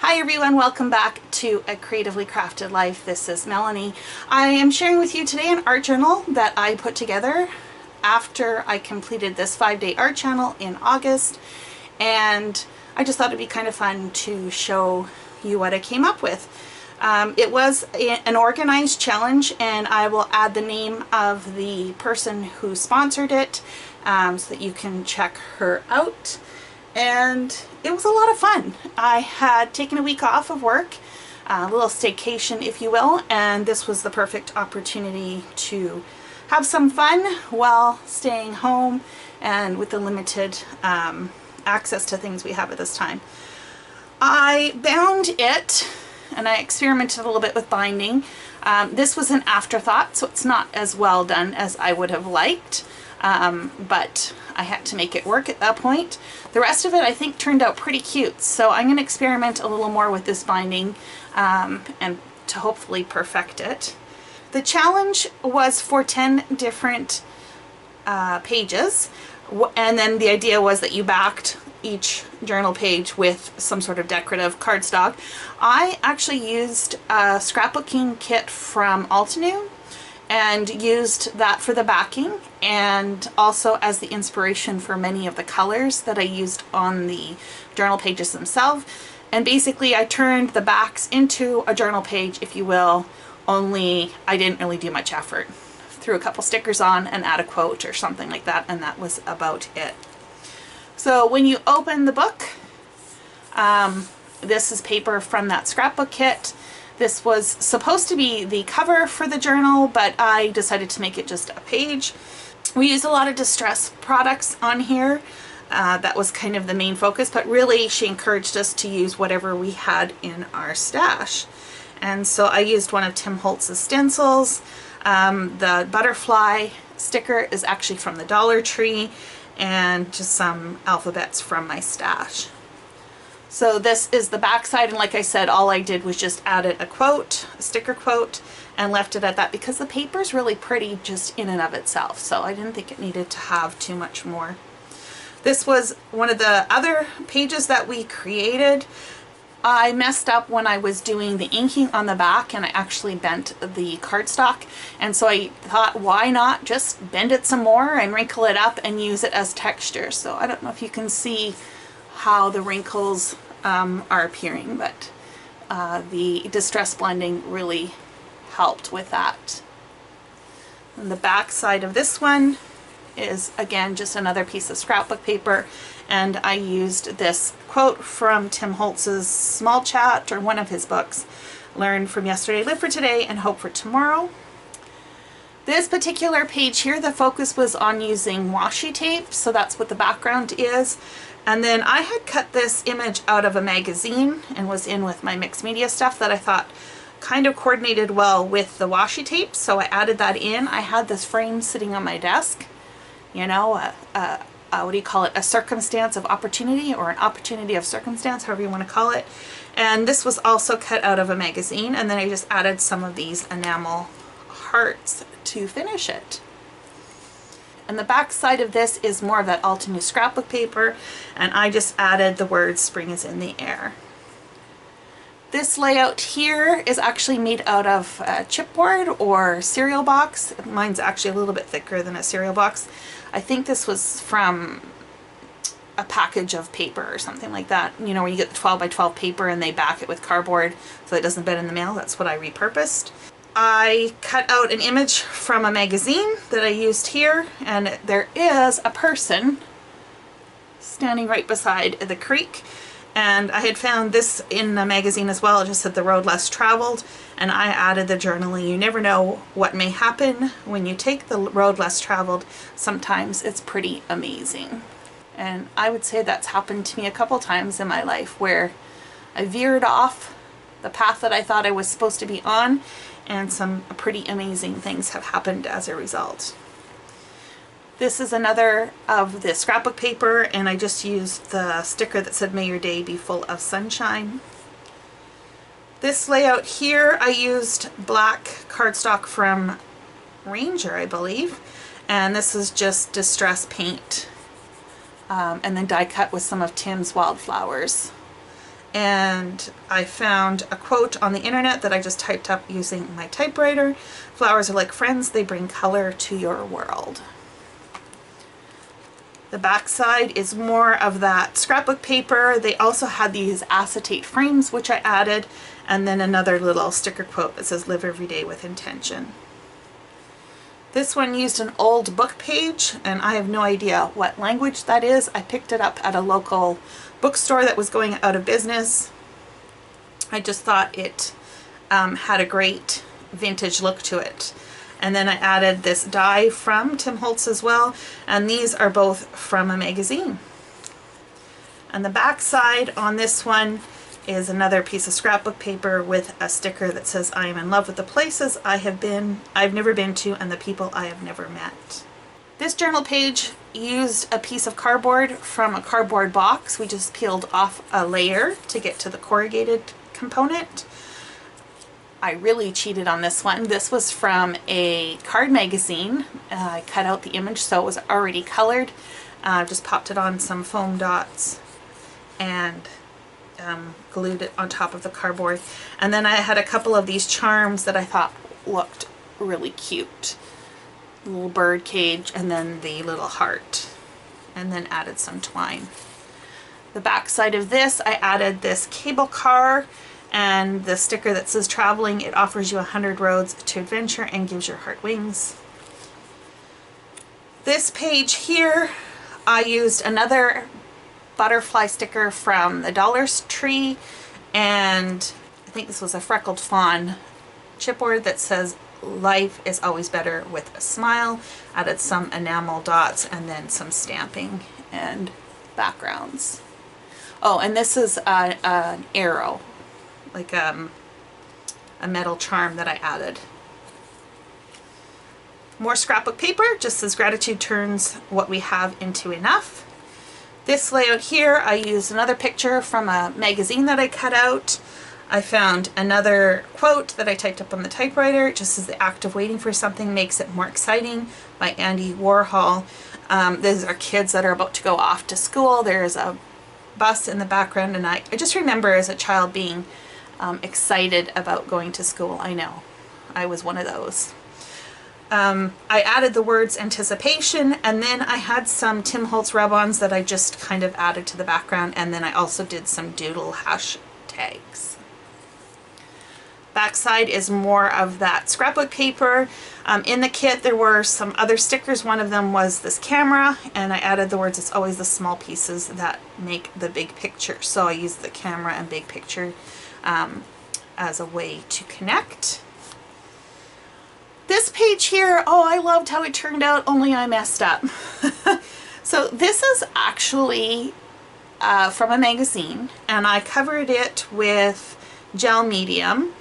Hi everyone, welcome back to A Creatively Crafted Life. This is Melanie. I am sharing with you today an art journal that I put together after I completed this 5-day art channel in August, and I just thought it'd be kind of fun to show you what I came up with. It was an organized challenge, and I will add the name of the person who sponsored it so that you can check her out. And it was a lot of fun. I had taken a week off of work, a little staycation if you will, and this was the perfect opportunity to have some fun while staying home and with the limited access to things we have at this time. I bound it and I experimented a little bit with binding. This was an afterthought, so it's not as well done as I would have liked, but I had to make it work at that point. The rest of it I think turned out pretty cute, so I'm going to experiment a little more with this binding and to hopefully perfect it. The challenge was for 10 different pages, and then the idea was that you backed each journal page with some sort of decorative cardstock. I actually used a scrapbooking kit from Altenew and used that for the backing and also as the inspiration for many of the colors that I used on the journal pages themselves. And basically I turned the backs into a journal page, if you will, only I didn't really do much effort. Threw a couple stickers on and add a quote or something like that, and that was about it. So when you open the book, this is paper from that scrapbook kit. This was supposed to be the cover for the journal, but I decided to make it just a page. We used a lot of distress products on here. That was kind of the main focus, but really she encouraged us to use whatever we had in our stash. And so I used one of Tim Holtz's stencils. The butterfly sticker is actually from the Dollar Tree, and just some alphabets from my stash. So this is the back side, and like I said, all I did was just added a quote, a sticker quote, and left it at that because the paper's really pretty just in and of itself, so I didn't think it needed to have too much more. This was one of the other pages that we created. I messed up when I was doing the inking on the back, and I actually bent the cardstock, and so I thought, why not just bend it some more and wrinkle it up and use it as texture. So I don't know if you can see how the wrinkles are appearing, but the distress blending really helped with that. And the back side of this one is again just another piece of scrapbook paper, and I used this quote from Tim Holtz's Small Chat, or one of his books, Learn from Yesterday, Live for Today, and Hope for Tomorrow. This particular page here, the focus was on using washi tape, so that's what the background is. And then I had cut this image out of a magazine and was in with my mixed media stuff that I thought kind of coordinated well with the washi tape, so I added that in. I had this frame sitting on my desk, you know, what do you call it, a circumstance of opportunity, or an opportunity of circumstance, however you want to call it. And this was also cut out of a magazine, and then I just added some of these enamel hearts to finish it. And the back side of this is more of that Altenew scrapbook paper, and I just added the words "Spring is in the air." This layout here is actually made out of chipboard or cereal box. Mine's actually a little bit thicker than a cereal box. I think this was from a package of paper or something like that. You know, where you get the 12 by 12 paper and they back it with cardboard so it doesn't bend in the mail. That's what I repurposed. I cut out an image from a magazine that I used here, and there is a person standing right beside the creek. And I had found this in a magazine as well. It just said "The Road Less Traveled," and I added the journaling. You never know what may happen when you take the road less traveled. Sometimes it's pretty amazing. And I would say that's happened to me a couple times in my life, where I veered off the path that I thought I was supposed to be on, and some pretty amazing things have happened as a result. This is another of the scrapbook paper, and I just used the sticker that said "May your day be full of sunshine." This layout here, I used black cardstock from Ranger, I believe, and this is just distress paint, and then die cut with some of Tim's wildflowers. and I found a quote on the internet that I just typed up using my typewriter. Flowers are like friends, they bring color to your world. The back side is more of that scrapbook paper. They also had these acetate frames, which I added, and then another little sticker quote that says, "Live every day with intention." This one used an old book page, and I have no idea what language that is. I picked it up at a local bookstore that was going out of business. I just thought it had a great vintage look to it. And then I added this die from Tim Holtz as well, and these are both from a magazine. And the back side on this one is another piece of scrapbook paper with a sticker that says, "I am in love with the places I've never been to, and the people I have never met." This journal page used a piece of cardboard from a cardboard box. We just peeled off a layer to get to the corrugated component. I really cheated on this one. This was from a card magazine. I cut out the image so it was already colored. Just popped it on some foam dots and glued it on top of the cardboard. And then I had a couple of these charms that I thought looked really cute. Little bird cage and then the little heart. And then added some twine. The back side of this, I added this cable car and the sticker that says, "Traveling, it offers you 100 roads to adventure and gives your heart wings." This page here, I used another butterfly sticker from the Dollar Tree, and I think this was a freckled fawn chipboard that says, "Life is always better with a smile." Added some enamel dots and then some stamping and backgrounds. Oh, and this is an arrow, like a metal charm that I added. More scrapbook paper, just as gratitude turns what we have into enough. This layout here, I used another picture from a magazine that I cut out. I found another quote that I typed up on the typewriter, just as the act of waiting for something makes it more exciting, by Andy Warhol. These are kids that are about to go off to school. There's a bus in the background, and I just remember as a child being excited about going to school. I know, I was one of those. I added the words anticipation, and then I had some Tim Holtz rub-ons that I just kind of added to the background, and then I also did some doodle hashtags. Backside is more of that scrapbook paper. In the kit there were some other stickers. One of them was this camera, and I added the words, "It's always the small pieces that make the big picture." So I used the camera and big picture as a way to connect. This page here, oh, I loved how it turned out, only I messed up. So this is actually from a magazine, and I covered it with gel medium,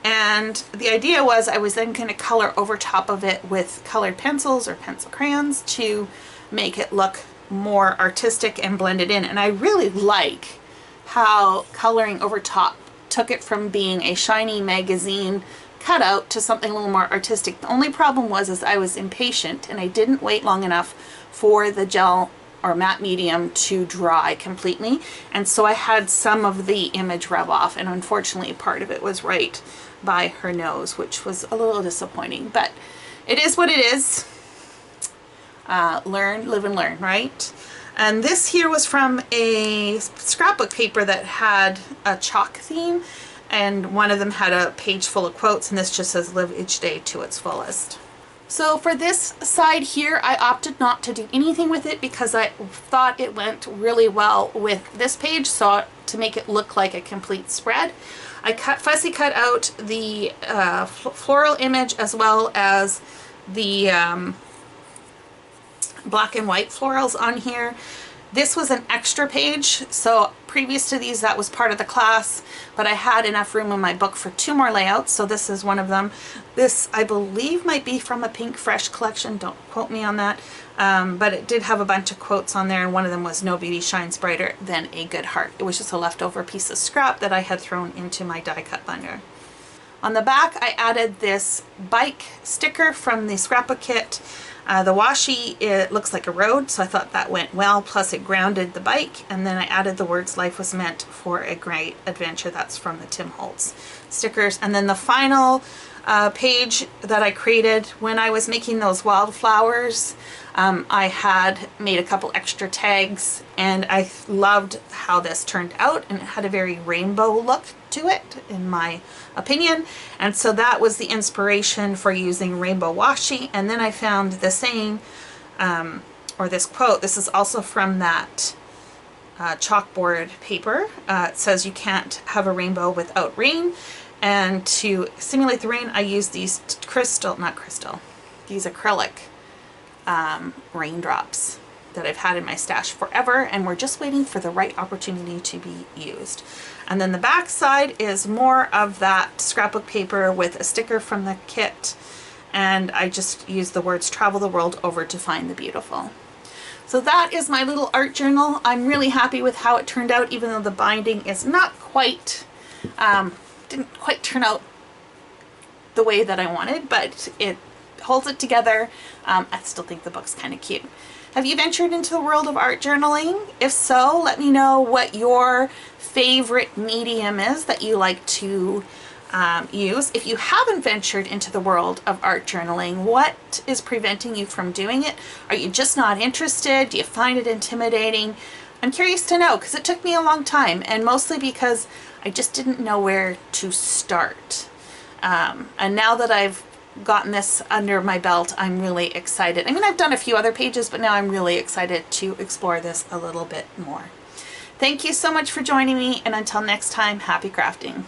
and the idea was I was then going to color over top of it with colored pencils or pencil crayons to make it look more artistic and blend it in. And I really like how coloring over top took it from being a shiny magazine cutout to something a little more artistic. The only problem was is I was impatient and I didn't wait long enough for the gel or matte medium to dry completely, and so I had some of the image rub off, and unfortunately part of it was right by her nose, which was a little disappointing, but it is what it is. Learn, live and learn, right? And this here was from a scrapbook paper that had a chalk theme, and one of them had a page full of quotes, and this just says, "Live each day to its fullest." So for this side here, I opted not to do anything with it because I thought it went really well with this page, so to make it look like a complete spread, I fussy cut out the floral image as well as the black and white florals on here. This was an extra page, so previous to these that was part of the class, but I had enough room in my book for 2 more layouts, so this is one of them. This I believe might be from a Pink Fresh collection, don't quote me on that, but it did have a bunch of quotes on there, and one of them was, "No beauty shines brighter than a good heart." It was just a leftover piece of scrap that I had thrown into my die cut binder. On the back I added this bike sticker from the scrapbook kit. The washi, it looks like a road, so I thought that went well, plus it grounded the bike, and then I added the words "Life was meant for a great adventure." That's from the Tim Holtz stickers. And then the final page that I created when I was making those wildflowers, I had made a couple extra tags, and I loved how this turned out, and it had a very rainbow look to it, in my opinion. And so that was the inspiration for using rainbow washi. And then I found the saying, or this quote. This is also from that chalkboard paper. It says, "You can't have a rainbow without rain." And to simulate the rain, I used these these acrylic raindrops that I've had in my stash forever, and we're just waiting for the right opportunity to be used. And then the back side is more of that scrapbook paper with a sticker from the kit, and I just used the words "Travel the world over to find the beautiful." So that is my little art journal. I'm really happy with how it turned out, even though the binding is not quite, didn't quite turn out the way that I wanted, but it holds it together. I still think the book's kind of cute. Have you ventured into the world of art journaling? If so, let me know what your favorite medium is that you like to use. If you haven't ventured into the world of art journaling, what is preventing you from doing it? Are you just not interested? Do you find it intimidating? I'm curious to know, because it took me a long time, and mostly because I just didn't know where to start. And now that I've gotten this under my belt, I'm really excited. I mean, I've done a few other pages, but now I'm really excited to explore this a little bit more. Thank you so much for joining me, and until next time, happy crafting.